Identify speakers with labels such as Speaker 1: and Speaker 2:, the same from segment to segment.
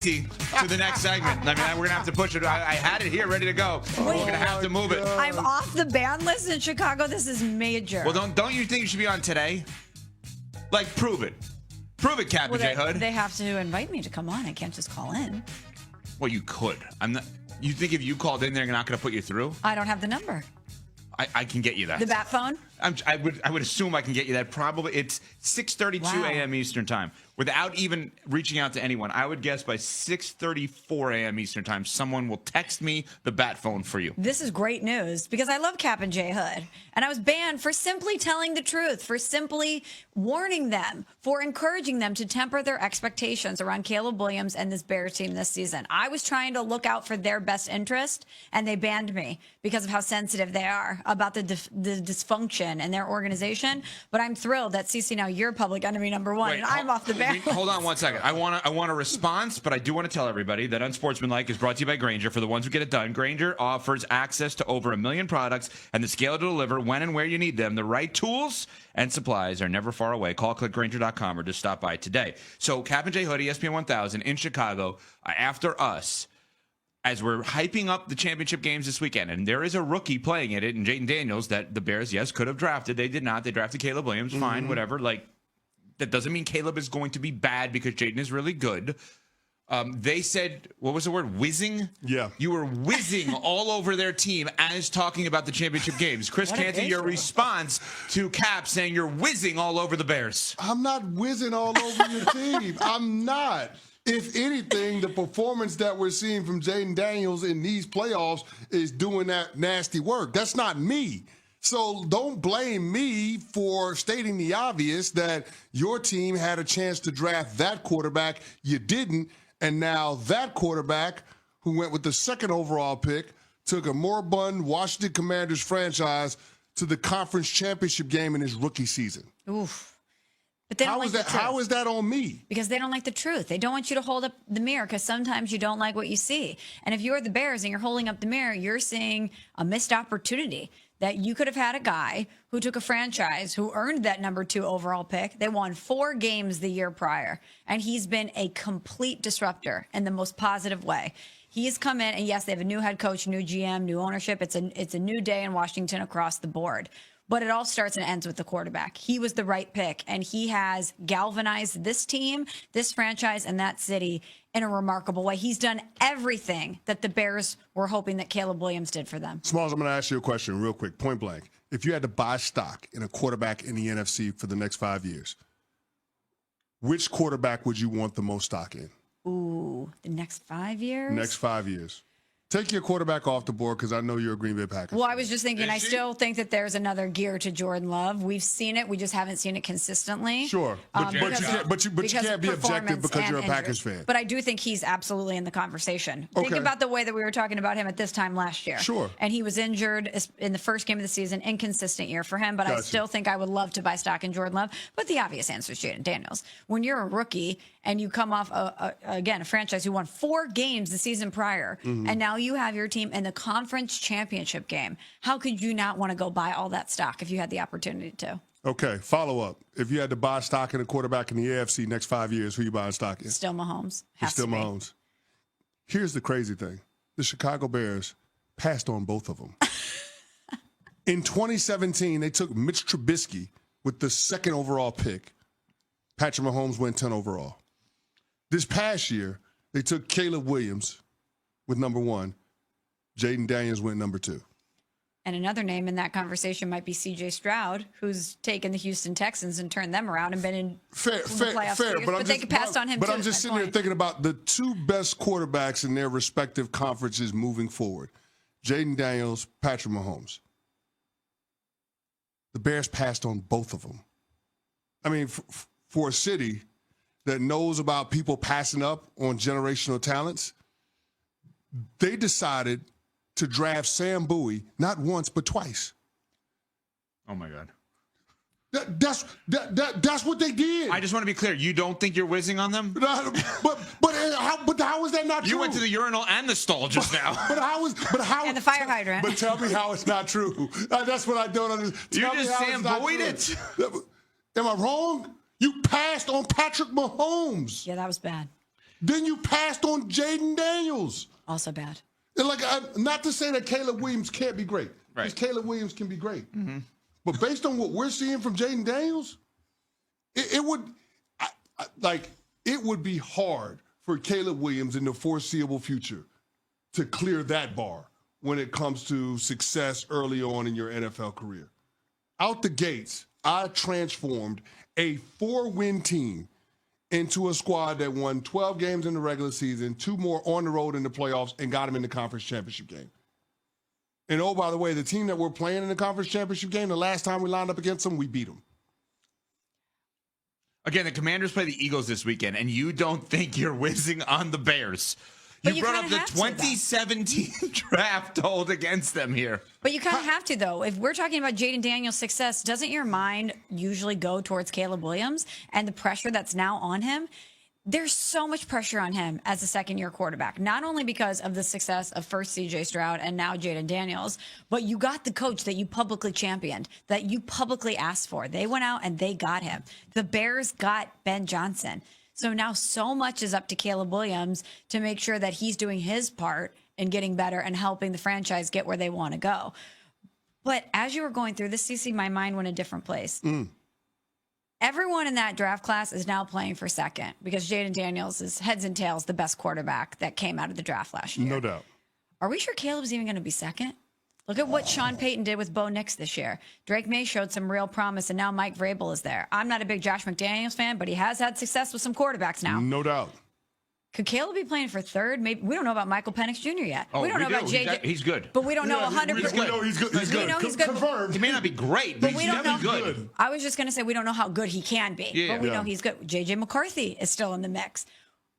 Speaker 1: to the next segment. I mean, we're going to have to push it. I had it here ready to go. We're going to have to move it.
Speaker 2: I'm off the ban list in Chicago. This is major.
Speaker 1: Well, don't you think you should be on today? Like, prove it. Prove it, Captain J. Hood.
Speaker 2: They have to invite me to come on. I can't just call in.
Speaker 1: Well, you could. I'm not. You think if you called in, they're not going to put you through?
Speaker 2: I don't have the number.
Speaker 1: I can get you that.
Speaker 2: The bat phone?
Speaker 1: I would assume I can get you that. Probably it's 6:32 a.m. Eastern time. Without even reaching out to anyone, I would guess by 6:34 a.m. Eastern time, someone will text me the bat phone for you.
Speaker 2: This is great news because I love Captain J. Hood, and I was banned for simply telling the truth, for simply warning them, for encouraging them to temper their expectations around Caleb Williams and this Bears team this season. I was trying to look out for their best interest, and they banned me because of how sensitive they are about the dysfunction in their organization. But I'm thrilled that CC, now you're public enemy number one, and I'm off the ban.
Speaker 1: Hold on one second. I want a response, but I do want to tell everybody that Unsportsmanlike is brought to you by Grainger. For the ones who get it done, Grainger offers access to over 1 million products and the scale to deliver when and where you need them. The right tools and supplies are never far away. Call clickgrainger.com or just stop by today. So Captain J. Hood, ESPN 1000 in Chicago, after us, as we're hyping up the championship games this weekend, and there is a rookie playing in it, and Jayden Daniels, that the Bears, yes, could have drafted. They did not. They drafted Caleb Williams. Fine, whatever. Like, that doesn't mean Caleb is going to be bad because Jayden is really good. They said, what was the word? Whizzing?
Speaker 3: Yeah.
Speaker 1: You were whizzing all over their team as talking about the championship games. Chris Canty, your response to Cap saying you're whizzing all over the Bears.
Speaker 3: I'm not whizzing all over your team. I'm not. If anything, the performance that we're seeing from Jayden Daniels in these playoffs is doing that nasty work. That's not me. So don't blame me for stating the obvious that your team had a chance to draft that quarterback. You didn't. And now that quarterback, who went with the second overall pick, took a moribund Washington Commanders franchise to the conference championship game in his rookie season.
Speaker 2: Oof. But they don't
Speaker 3: How is that on me?
Speaker 2: Because they don't like the truth. They don't want you to hold up the mirror because sometimes you don't like what you see. And if you're the Bears and you're holding up the mirror, you're seeing a missed opportunity that you could have had a guy who took a franchise who earned that number 2 overall pick. They won 4 games the year prior, and he's been a complete disruptor in the most positive way. He's come in, and yes, they have a new head coach, new GM, new ownership. It's a new day in Washington across the board. But it all starts and ends with the quarterback. He was the right pick, and he has galvanized this team, this franchise, and that city in a remarkable way. He's done everything that the Bears were hoping that Caleb Williams did for them.
Speaker 3: Smalls, I'm going to ask you a question real quick, point blank. If you had to buy stock in a quarterback in the NFC for the next 5 years, which quarterback would you want the most stock in?
Speaker 2: Ooh, the next 5 years?
Speaker 3: Next 5 years. Take your quarterback off the board because I know you're a Green Bay Packers.
Speaker 2: Well, I was just thinking, I still think that there's another gear to Jordan Love. We've seen it. We just haven't seen it consistently.
Speaker 3: Sure. But you can't be objective because you're a Packers fan.
Speaker 2: But I do think he's absolutely in the conversation. Okay. Think about the way that we were talking about him at this time last year.
Speaker 3: Sure.
Speaker 2: And he was injured in the first game of the season. Inconsistent year for him. But I still think I would love to buy stock in Jordan Love. But the obvious answer is Jayden Daniels. When you're a rookie and you come off, a franchise who won 4 games the season prior, and now you have your team in the conference championship game, how could you not want to go buy all that stock if you had the opportunity to?
Speaker 3: Okay, follow up. If you had to buy stock in a quarterback in the AFC next 5 years, who you buying stock in?
Speaker 2: Still Mahomes.
Speaker 3: It's still Mahomes. Here's the crazy thing. The Chicago Bears passed on both of them. In 2017, they took Mitch Trubisky with the second overall pick. Patrick Mahomes went 10 overall. This past year, they took Caleb Williams with number 1. Jayden Daniels went number 2.
Speaker 2: And another name in that conversation might be C.J. Stroud, who's taken the Houston Texans and turned them around and been in the playoffs. Fair, but they passed on him too.
Speaker 3: But I'm just sitting here thinking about the 2 best quarterbacks in their respective conferences moving forward. Jayden Daniels, Patrick Mahomes. The Bears passed on both of them. I mean, for a city that knows about people passing up on generational talents, they decided to draft Sam Bowie not once but twice.
Speaker 1: Oh my God.
Speaker 3: That's what they did.
Speaker 1: I just want to be clear. You don't think you're whizzing on them?
Speaker 3: But how is that not true?
Speaker 1: You went to the urinal and the stall just now.
Speaker 3: But how?
Speaker 2: And the fire hydrant.
Speaker 3: But tell me how it's not true. That's what I don't understand.
Speaker 1: You just Sam Bowie'd it.
Speaker 3: Am I wrong? You passed on Patrick Mahomes.
Speaker 2: Yeah, that was bad.
Speaker 3: Then you passed on Jayden Daniels.
Speaker 2: Also bad.
Speaker 3: And like, not to say that Caleb Williams can't be great, because
Speaker 1: Right.
Speaker 3: Caleb Williams can be great. But based on what we're seeing from Jayden Daniels, it would be hard for Caleb Williams in the foreseeable future to clear that bar when it comes to success early on in your NFL career. Out the gates, I transformed a 4-win team into a squad that won 12 games in the regular season, 2 more on the road in the playoffs, and got them in the conference championship game. And oh, by the way, the team that we're playing in the conference championship game, the last time we lined up against them, we beat them.
Speaker 1: Again, the Commanders play the Eagles this weekend, and you don't think you're whizzing on the Bears.
Speaker 2: But
Speaker 1: You
Speaker 2: you
Speaker 1: brought up
Speaker 2: kinda
Speaker 1: the
Speaker 2: have to, though.
Speaker 1: 2017 draft hold against them here.
Speaker 2: But you kind of have to, though. If we're talking about Jayden Daniels' success, doesn't your mind usually go towards Caleb Williams and the pressure that's now on him? There's so much pressure on him as a second-year quarterback, not only because of the success of first C.J. Stroud and now Jayden Daniels, but you got the coach that you publicly championed, that you publicly asked for. They went out and they got him. The Bears got Ben Johnson. So now so much is up to Caleb Williams to make sure that he's doing his part in getting better and helping the franchise get where they want to go. But as you were going through this, CC, my mind went a different place. Everyone in that draft class is now playing for second because Jayden Daniels is heads and tails the best quarterback that came out of the draft last year.
Speaker 3: No doubt.
Speaker 2: Are we sure Caleb's even going to be second? Look at what Sean Payton did with Bo Nix this year. Drake May showed some real promise, and now Mike Vrabel is there. I'm not a big Josh McDaniels fan, but he has had success with some quarterbacks now.
Speaker 3: No doubt.
Speaker 2: Could Caleb be playing for third? Maybe we don't know about Michael Penix Jr. yet.
Speaker 1: Oh,
Speaker 2: we don't know
Speaker 1: do.
Speaker 2: about JJ.
Speaker 1: He's good.
Speaker 2: But we don't know 100%.
Speaker 3: He's good. He's good.
Speaker 2: We know he's good.
Speaker 3: Confirmed.
Speaker 1: He may not be great, but
Speaker 2: we
Speaker 1: he's
Speaker 2: don't
Speaker 1: definitely
Speaker 2: know.
Speaker 1: good.
Speaker 2: I was just going to say we don't know how good he can be,
Speaker 1: Yeah.
Speaker 2: but we
Speaker 3: Yeah.
Speaker 2: know he's good. JJ McCarthy is still in the mix.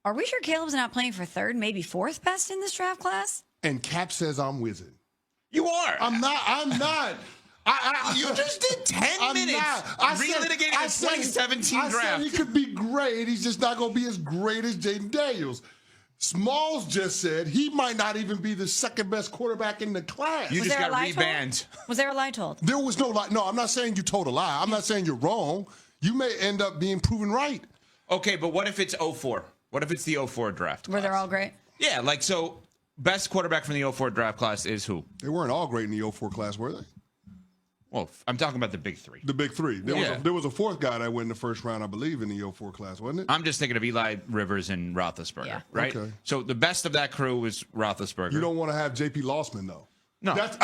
Speaker 2: Are we sure Caleb's not playing for third, maybe fourth best in this draft class?
Speaker 3: And Cap says I'm whizzing.
Speaker 1: You are.
Speaker 3: I'm not.
Speaker 1: You just did 10 minutes relitigating the 2017
Speaker 3: I
Speaker 1: draft.
Speaker 3: said he could be great. He's just not going to be as great as Jayden Daniels. Smalls just said he might not even be the second best quarterback in the class.
Speaker 1: You
Speaker 2: Was
Speaker 1: just
Speaker 2: there a
Speaker 1: got
Speaker 2: lie told?
Speaker 1: rebanned.
Speaker 2: Was there a lie told?
Speaker 3: There was no lie. No, I'm not saying you told a lie. I'm not saying you're wrong. You may end up being proven right.
Speaker 1: Okay, but what if it's 04? What if it's the 04 draft
Speaker 2: Where they're
Speaker 1: class?
Speaker 2: all great?
Speaker 1: Yeah, like so best quarterback from the 04 draft class is who?
Speaker 3: They weren't all great in the 04 class, were they?
Speaker 1: Well, I'm talking about the big three.
Speaker 3: The big three.
Speaker 1: Yeah.
Speaker 3: There was a fourth guy that went in the first round, I believe, in the 04 class, wasn't it?
Speaker 1: I'm just thinking of Eli Rivers and Roethlisberger,
Speaker 2: Yeah.
Speaker 1: right?
Speaker 3: Okay.
Speaker 1: So the best of that crew was Roethlisberger.
Speaker 3: You don't want to have J.P. Lossman, though.
Speaker 1: No.
Speaker 3: That's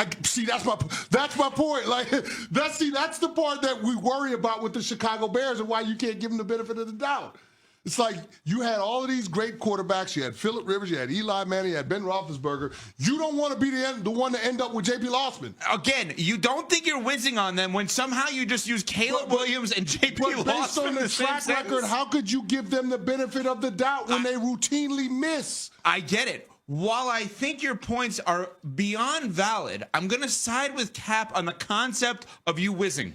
Speaker 3: my point. Like that's the part that we worry about with the Chicago Bears and why you can't give them the benefit of the doubt. It's like you had all of these great quarterbacks. You had Phillip Rivers, you had Eli Manning, you had Ben Roethlisberger. You don't want to be the one to end up with J.P. Lossman.
Speaker 1: Again, you don't think you're whizzing on them when somehow you just use Caleb Williams and J.P.
Speaker 3: But based
Speaker 1: Lossman
Speaker 3: on
Speaker 1: in
Speaker 3: the
Speaker 1: the same
Speaker 3: track record,
Speaker 1: sentence.
Speaker 3: how could you give them the benefit of the doubt when they routinely miss?
Speaker 1: I get it. While I think your points are beyond valid, I'm going to side with Cap on the concept of you whizzing.